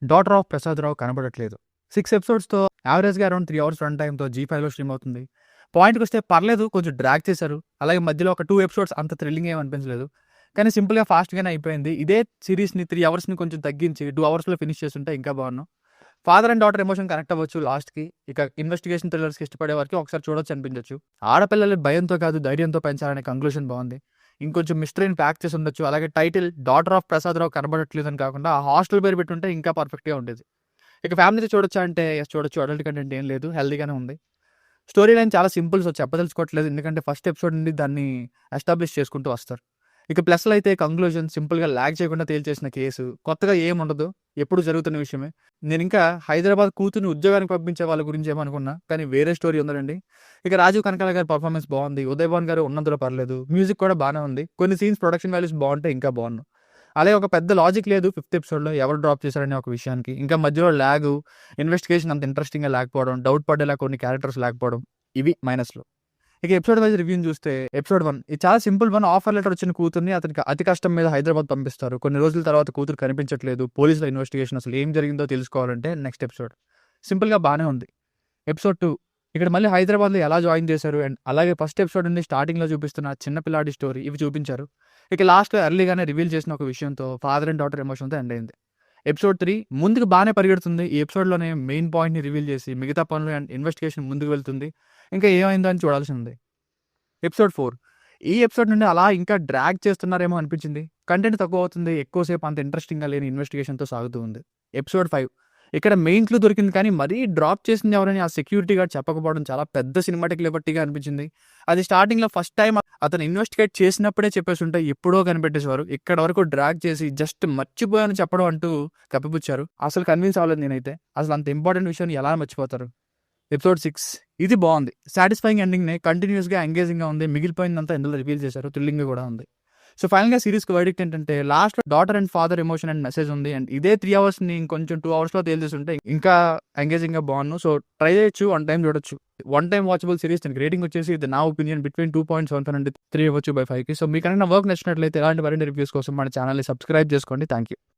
Daughter of Prasad రావు కనబడట్లేదు. 6 ఎపిసోడ్స్‌తో యావరేజ్‌గా around 3 hours run టైమ్‌తో జీ5లో stream అవుతుంది. పాయింట్‌కొస్తే పర్లేదు, కొంచెం డ్రాగ్ చేశారు. అలాగే మధ్యలో ఒక 2 ఎపిసోడ్స్ అంత థ్రిల్లింగ్ ఏమి అనిపించలేదు. కానీ సింపుల్‌గా ఫాస్ట్‌గానే అయిపోయింది. ఇదే సీరీస్‌ని 3 అవర్స్‌ని కొంచెం తగ్గించి 2 అవర్స్‌లో ఫినిష్ చేసుంటే ఇంకా బాగున్ను. Father and daughter emotion connect అవ్వచ్చు లాస్ట్‌కి. ఇక ఇన్వెస్టిగేషన్ థ్రిల్లర్స్‌కి ఇష్టపడే వారికి ఒకసారి చూడొచ్చు అనిపించొచ్చు. ఆడపిల్లల్ని భయంతో కాదు ధైర్యంతో పెంచాలనే కంక్లూజన్ బాగుంది. ఇంకొంచెం మిస్టరీని ప్యాక్ చేసి ఉండొచ్చు. అలాగే టైటిల్ డాటర్ ఆఫ్ ప్రసాద్ రావు కనబడట్లేదని కాకుండా ఆ హాస్టల్ పేరు పెట్టుంటే ఇంకా పర్ఫెక్ట్‌గా ఉండేది. ఇక ఫ్యామిలీతో చూడొచ్చా అంటే యెస్ చూడొచ్చు. అడల్ట్ కంటెంట్ ఏం లేదు. హెల్తీగానే ఉంది. స్టోరీ లైన్ చాలా సింపుల్. సో చెప్పదలుచుకోవట్లేదు. ఎందుకంటే ఫస్ట్ ఎపిసోడ్ నుండి దాన్ని ఎస్టాబ్లిష్ చేసుకుంటూ వస్తారు. ఇక ప్లస్‌లో అయితే కంక్లూజన్ సింపుల్‌గా ల్యాగ్ చేయకుండా తేల్చేసిన కేసు. కొత్తగా ఏముండదు. ఎప్పుడు జరుగుతున్న విషయమే. నేనింకా హైదరాబాద్ కూతుర్ని ఉద్యోగానికి పంపించే వాళ్ళ గురించి ఏమో అనుకున్నా. కానీ వేరే స్టోరీ ఉందండి. ఇక రాజీవ్ కనకాల గారి పర్ఫార్మెన్స్ బాగుంది. ఉదయ్ భాన్ గారు ఉన్నందులో పర్లేదు. మ్యూజిక్ కూడా బానే ఉంది. కొన్ని సీన్స్ ప్రొడక్షన్ వాల్యూస్ బాగుంటే ఇంకా బాగున్ను. అలాగే ఒక పెద్ద లాజిక్ లేదు 5th ఎపిసోడ్‌లో ఎవరు డ్రాప్ చేశారనే ఒక విషయానికి. ఇంకా మధ్యలో ల్యాగు, ఇన్వెస్టిగేషన్ అంత ఇంట్రెస్టింగ్‌గా లేకపోవడం, డౌట్ పడేలా కొన్ని క్యారెక్టర్స్ లేకపోవడం ఇవి మైనస్‌లు. ఇక ఎపిసోడ్ వైస్ రివ్యూని చూస్తే ఎపిసోడ్ 1 ఇది చాలా సింపుల్ వన్. ఆఫర్ లెటర్ వచ్చిన కూతుర్ని అతనికి అతి కష్టం మీద హైదరాబాద్ పంపిస్తారు. కొన్ని రోజుల తర్వాత కూతురు కనిపించట్లేదు. పోలీసుల ఇన్వెస్టిగేషన్ అసలు ఏం జరిగిందో తెలుసుకోవాలంటే నెక్స్ట్ ఎపిసోడ్. సింపుల్‌గా బానే ఉంది. ఎపిసోడ్ 2 ఇక్కడ మళ్ళీ హైదరాబాద్‌లో ఎలా జాయిన్ చేశారు అండ్ అలాగే ఫస్ట్ ఎపిసోడ్ నుండి స్టార్టింగ్‌లో చూపిస్తున్న చిన్న పిల్లాడి స్టోరీ ఇవి చూపించారు. ఇక లాస్ట్‌లో ఎర్లీగానే రివీల్ చేసిన ఒక విషయంతో ఫాదర్ అండ్ డాటర్ ఎమోషన్‌తో ఎండ్ అయింది. ఎపిసోడ్ 3 ముందుకు బానే పరిగెడుతుంది. ఈ ఎపిసోడ్‌లోనే మెయిన్ పాయింట్‌ని రివీల్ చేసి మిగతా పనులు అండ్ ఇన్వెస్టిగేషన్ ముందుకు వెళ్తుంది. ఇంకా ఏమైందో అని చూడాల్సి ఉంది. ఎపిసోడ్ 4 ఈ ఎపిసోడ్ నుండి అలా ఇంకా డ్రాగ్ చేస్తున్నారేమో అనిపించింది. కంటెంట్ తక్కువ అవుతుంది. ఎక్కువసేపు అంత ఇంట్రెస్టింగ్‌గా లేని ఇన్వెస్టిగేషన్‌తో సాగుతూ ఉంది. ఎపిసోడ్ 5 ఇక్కడ మెయిన్ క్లూ దొరికింది కానీ మరీ డ్రాప్ చేసింది ఎవరని ఆ సెక్యూరిటీ గార్డ్ చెప్పకపోవడం చాలా పెద్ద సినిమాటిక్ లిబర్టీగా అనిపించింది. అది స్టార్టింగ్‌లో ఫస్ట్ టైమ్ అతను ఇన్వెస్టిగేట్ చేసినప్పుడే చెప్పేసుంటే ఎప్పుడో కనిపెట్టేసేవారు. ఇక్కడ వరకు డ్రాగ్ చేసి జస్ట్ మర్చిపోయాను చెప్పడం అంటూ కప్పిపుచ్చారు. అసలు కన్విన్స్ అవ్వలేదు నేనైతే. అసలు అంత ఇంపార్టెంట్ విషయాన్ని ఎలా మర్చిపోతారు? ఎపిసోడ్ 6 ఇది బాగుంది. సాటిస్ఫైయింగ్ ఎండింగ్‌నే కంటిన్యూయస్‌గా ఎంగేజింగ్‌గా ఉంది. మిగిలిపోయిందంతా ఇందులో రివీల్ చేశారు. థ్రిల్లింగ్‌గా కూడా ఉంది. సో ఫైనల్‌గా సీరీస్‌కి వర్డిక్ట్ ఏంటంటే లాస్ట్‌లో daughter and father emotion and message ఉంది. అండ్ ఇదే 3 అవర్స్‌ని ఇంకొంచెం 2 అవర్స్‌లో తేల్చేసుంటే ఇంకా ఎంగేజింగ్‌గా బాగున్ను. సో ట్రై చేయొచ్చు. వన్ టైమ్ చూడొచ్చు. One time watchable series. దీనికి రేటింగ్ వచ్చేసి ఇది నా ఒపీనియన్ బిట్వీన్ 2.75 అండ్ 3 ఇవ్వచ్చు బై 5కి. సో మీకైనా వర్క్ నచ్చినట్లయితే ఇలాంటి మరిన్ని రివ్యూస్ కోసం మన ఛానల్‌ని సబ్స్క్రైబ్ చేసుకోండి. Thank you.